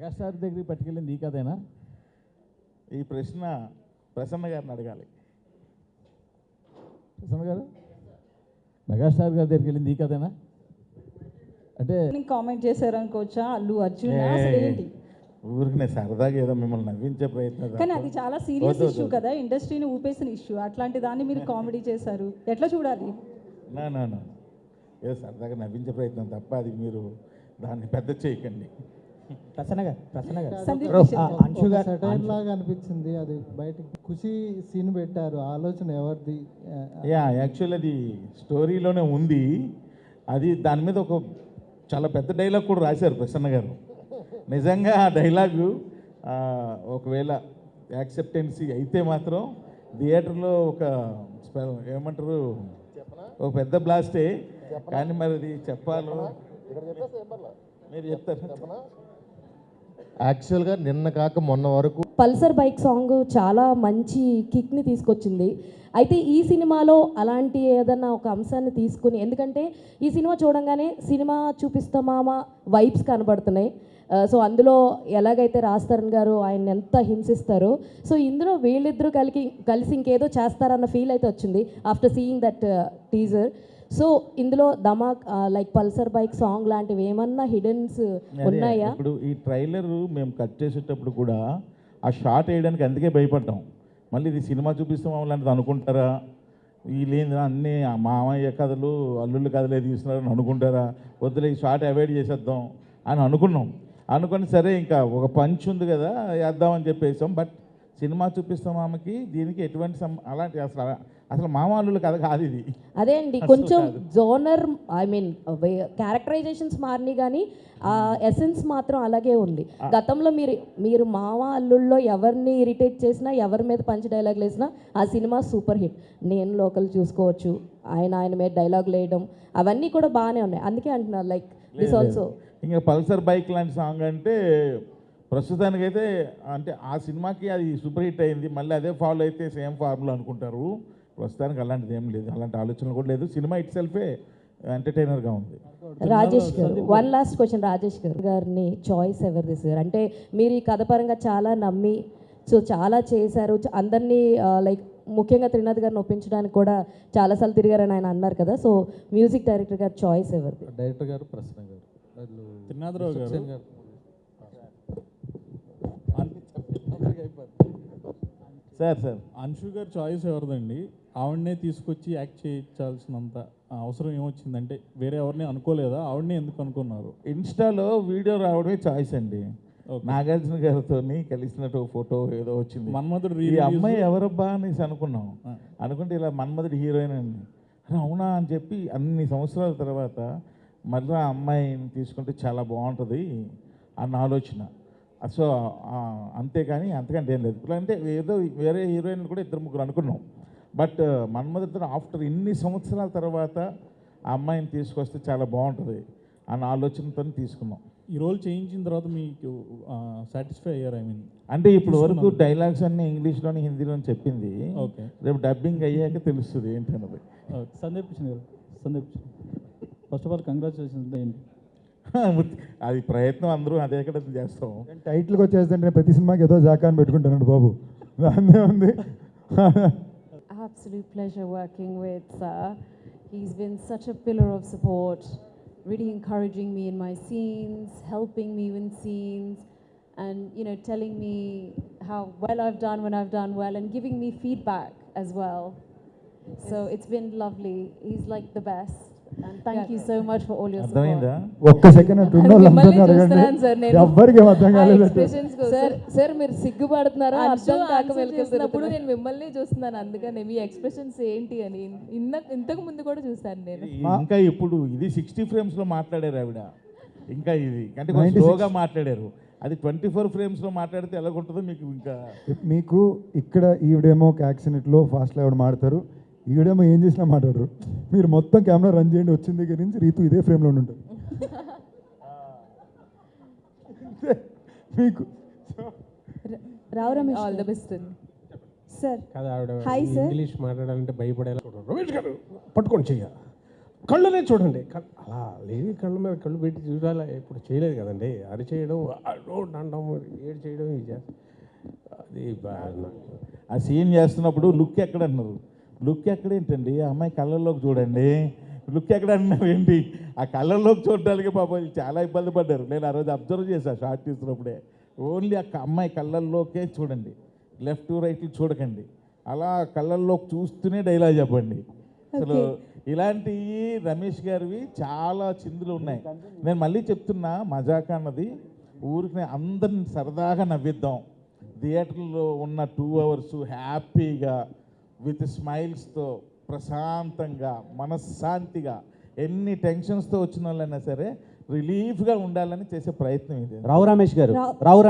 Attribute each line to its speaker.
Speaker 1: Megastar దగ్గరికి పట్టుకెళ్ళింది ఈ కథేనా?
Speaker 2: ఈ ప్రశ్న ప్రసన్న గారిని అడగాలి.
Speaker 1: ప్రసన్న గారు, మెగాస్టార్ గారి దగ్గరికి వెళ్ళింది ఈ కథేనా? అంటే
Speaker 3: కామెంట్ చేశారు అనుకోవచ్చా అల్లు అర్జున్ అసలు ఏంటి?
Speaker 2: ఊరికి సరదాగా ఏదో మిమ్మల్ని నవ్వించే ప్రయత్నం.
Speaker 3: కానీ అది చాలా సీరియస్ ఇష్యూ కదా, ఇండస్ట్రీని ఊపేసిన ఇష్యూ. అట్లాంటి దాన్ని మీరు కామెడీ చేశారు, ఎట్లా చూడాలి?
Speaker 2: నా ఏదో సరదాగా నవ్వించే ప్రయత్నం తప్ప అది మీరు దాన్ని పెద్ద చేయకండి.
Speaker 4: ప్రసన్న గారు
Speaker 3: అంశు
Speaker 4: గారు లాగా అనిపించింది అది. బయట ఖుషి సీన్ పెట్టారు, ఆలోచన ఎవరిది?
Speaker 2: యాక్చువల్ అది స్టోరీలోనే ఉంది. అది దాని మీద ఒక చాలా పెద్ద డైలాగ్ కూడా రాశారు ప్రసన్న గారు. నిజంగా ఆ డైలాగు ఒకవేళ యాక్సెప్టెన్సీ అయితే మాత్రం థియేటర్లో ఒక ఏమంటారు ఒక పెద్ద బ్లాస్టే. కానీ మరి అది చెప్పాలో మీరు చెప్తారు.
Speaker 5: యాక్చువల్గా నిన్న కాక మొన్న వరకు
Speaker 6: పల్సర్ బైక్ సాంగ్ చాలా మంచి కిక్ని తీసుకొచ్చింది. అయితే ఈ సినిమాలో అలాంటి ఏదన్నా ఒక అంశాన్ని తీసుకుని, ఎందుకంటే ఈ సినిమా చూడంగానే సినిమా చూపిస్తామా వైబ్స్ కనబడుతున్నాయి. సో అందులో ఎలాగైతే రాజ్ తరుణ్ గారు ఆయన ఎంత హింసిస్తారో, సో ఇందులో వీళ్ళిద్దరూ కలిసి ఇంకేదో చేస్తారన్న ఫీల్ అయితే వచ్చింది after seeing that teaser. So ఇందులో ధమాక్ లైక్ పల్సర్ బైక్ సాంగ్ లాంటివి ఏమన్నా హిడెన్స్ ఉన్నాయా?
Speaker 2: ఇప్పుడు ఈ ట్రైలర్ మేము కట్ చేసేటప్పుడు కూడా ఆ షార్ట్ వేయడానికి అందుకే భయపడ్డాం. మళ్ళీ ఇది సినిమా చూపిస్తాం లాంటిది అనుకుంటారా, వీళ్ళేంద్ర అన్నీ మామయ్య కథలు అల్లుళ్ళ కథలే తీస్తున్నారని అనుకుంటారా, వద్దులే ఈ షార్ట్ అవాయిడ్ చేసేద్దాం అని అనుకుని సరే ఇంకా ఒక పంచ్ ఉంది కదా వేద్దామని చెప్పేసాం. బట్ సినిమా చూపిస్తాం ఆమెకి దీనికి ఎటువంటి అలాంటి అసలు మామూలు కథ కాదు ఇది.
Speaker 6: అదే అండి, కొంచెం జోనర్ ఐ మీన్ క్యారెక్టరైజేషన్స్ మారినాయి కానీ ఆ ఎసెన్స్ మాత్రం అలాగే ఉంది. గతంలో మీరు మామ అల్లుళ్ళలో ఎవరిని ఇరిటేట్ చేసినా, ఎవరి మీద పంచ్ డైలాగులు వేసినా ఆ సినిమా సూపర్ హిట్. నేను లోకల్ చూసుకోవచ్చు, ఆయన మీద డైలాగులు వేయడం అవన్నీ కూడా బాగానే ఉన్నాయి. అందుకే అంటున్నారు లైక్ దిస్ ఆల్సో.
Speaker 2: ఇంకా పల్సర్ బైక్ లాంటి సాంగ్ అంటే ప్రస్తుతానికైతే అంటే ఆ సినిమాకి అది సూపర్ హిట్ అయింది. మళ్ళీ అదే ఫాలో అయితే సేమ్ ఫార్ములా అనుకుంటారు. ప్రస్తుతానికి అలాంటిది ఏం లేదు, అలాంటి ఆలోచనలు కూడా లేదు. సినిమా ఇట్ సెల్ఫే ఎంటర్టైనర్గా ఉంది.
Speaker 6: రాజేష్ గారు, వన్ లాస్ట్ క్వశ్చన్. రాజేష్ గారిని చాయిస్ ఎవరిది సార్? అంటే మీరు ఈ కథ పరంగా చాలా నమ్మి సో చాలా చేశారు, అందరినీ లైక్ ముఖ్యంగా త్రినాథ్ గారిని ఒప్పించడానికి కూడా చాలాసార్లు తిరిగారని ఆయన అన్నారు కదా. సో మ్యూజిక్ డైరెక్టర్ గారు చాయిస్ ఎవరిది?
Speaker 4: డైరెక్టర్ గారు ప్రసన్న గారు,
Speaker 1: త్రినాథరావు గారు.
Speaker 2: సార్
Speaker 1: అంశు గారు చాయిస్ ఎవరిదండి? ఆవిడనే తీసుకొచ్చి యాక్ట్ చేయించాల్సినంత అవసరం ఏమొచ్చిందంటే వేరే ఎవరిని అనుకోలేదా? ఆవిడనే ఎందుకు అనుకున్నారు?
Speaker 2: ఇన్స్టాలో వీడియో రావడమే చాయిస్ అండి. నాగార్జున గారితో కలిసినట్టు ఫోటో ఏదో వచ్చింది.
Speaker 1: మన్మధుడు
Speaker 2: ఈ అమ్మాయి ఎవరబ్బా అనేసి అనుకుంటే ఇలా మన్మధుడు హీరోయిన్ అండి. అవునా అని చెప్పి అన్ని సంవత్సరాల తర్వాత మళ్ళీ ఆ అమ్మాయిని తీసుకుంటే చాలా బాగుంటుంది అన్న ఆలోచన. సో అంతేకాని అంతకంటే ఏం లేదు. ఇప్పుడు అంటే ఏదో వేరే హీరోయిన్ కూడా 2-3 అనుకున్నాం. బట్ మన్మధుడు ఆఫ్టర్ ఇన్ని సంవత్సరాల తర్వాత ఆ అమ్మాయిని తీసుకొస్తే చాలా బాగుంటుంది అన్న ఆలోచనతో తీసుకున్నాం.
Speaker 1: ఈ రోల్ చేయించిన తర్వాత మీకు సాటిస్ఫై అయ్యారు? ఐ మీన్
Speaker 2: అంటే ఇప్పుడు వరకు డైలాగ్స్ అన్నీ ఇంగ్లీష్లోని హిందీలోని చెప్పింది.
Speaker 1: ఓకే,
Speaker 2: రేపు డబ్బింగ్ అయ్యాక తెలుస్తుంది ఏంటన్నది.
Speaker 7: సందీప్ కిషన్ గారు, ఫస్ట్ ఆఫ్ ఆల్ కంగ్రాచులేషన్స్. ఏంటి
Speaker 2: అది ప్రయత్నం, అందరూ అదే ఇక్కడ చేస్తాం.
Speaker 8: టైటిల్కి వచ్చేస్తుంటే ప్రతి సినిమాకి ఏదో జాకా అని పెట్టుకుంటానండి బాబు, దాన్నే ఉంది.
Speaker 9: Absolute pleasure working with sir. He's been such a pillar of support, really encouraging me in my scenes, helping me in scenes, and telling me how well I've done when I've done well, and giving me feedback as well. So it's been lovely. He's like the best. And thank you so much for all your support.
Speaker 8: ఒక్క second అట్లా అడగండి, ఎవ్వరికి అర్థం కాలేదు
Speaker 6: sir. మీరు సిగ్గుపడుతున్నారా? అర్థం కాక
Speaker 9: వెళ్తున్నప్పుడు నేను మిమ్మల్ని చూస్తున్నాను, అందుకని మీ ఎక్స్ప్రెషన్స్ ఏంటి అని ఇంతకు ముందు కూడా చూసాను నేను.
Speaker 2: ఇంకా ఇప్పుడు ఇది 60 ఫ్రేమ్స్లో మాట్లాడారు ఆవిడ. ఇంకా ఇది అంటే కొంచెం స్లోగా మాట్లాడారు. అది 24 ఫ్రేమ్స్లో మాట్లాడితే ఎలాగుంటుందో మీకు
Speaker 8: ఇక్కడ ఈవిడేమో ఒక యాక్సిడెంట్లో ఫాస్ట్లో ఎవడు మాడతారు, ఈవిడేమో ఏం చేసినా మాట్లాడరు. మీరు మొత్తం కెమెరా రన్ చేయండి, వచ్చిన దగ్గర నుంచి రీతు ఇదే ఫ్రేమ్లో ఉంటుంది మీకు.
Speaker 3: Rao Ramesh, all the best sir.
Speaker 4: కదా ఆవిడ
Speaker 3: హాయ్ సార్.
Speaker 4: ఇంగ్లీష్ మాట్లాడాలంటే భయపడేలా రమేష్ గారు పట్టుకొని చెయ్య
Speaker 10: కళ్ళనే చూడండి అలా లేని కళ్ళ మీద కళ్ళు పెట్టి చూడాలి ఇప్పుడు చేయలేదు కదండి అరిచేయడం అనడం ఏడు చేయడం అది
Speaker 2: ఆ సీన్ చేస్తున్నప్పుడు లుక్ ఎక్కడ అన్నారు, లుక్ ఎక్కడ ఏంటండి, ఆ అమ్మాయి కళ్ళల్లోకి చూడండి, లుక్ ఎక్కడ అన్నారు ఏంటి, ఆ కళ్ళల్లోకి చూడడానికి పాపం చాలా ఇబ్బంది పడ్డారు. నేను ఆ రోజు అబ్జర్వ్ చేశాను షార్ట్ తీసినప్పుడే. ఓన్లీ ఆ అమ్మాయి కళ్ళల్లోకే చూడండి, లెఫ్ట్ రైట్ చూడకండి, అలా కళ్ళల్లోకి చూస్తూనే డైలాగ్ చెప్పండి. అసలు ఇలాంటివి రమేష్ గారివి చాలా చిందులు ఉన్నాయి. నేను మళ్ళీ చెప్తున్నా, మజాక్ అన్నది ఊరికి అందరిని సరదాగా నవ్విద్దాం, థియేటర్లో ఉన్న 2 hours హ్యాపీగా విత్ స్మైల్స్తో ప్రశాంతంగా మనశ్శాంతిగా ఎన్ని టెన్షన్స్తో వచ్చిన వాళ్ళైనా సరే రిలీఫ్గా ఉండాలని చేసే ప్రయత్నం ఇది.
Speaker 7: రావు రమేష్ గారు
Speaker 3: రా-
Speaker 7: రావు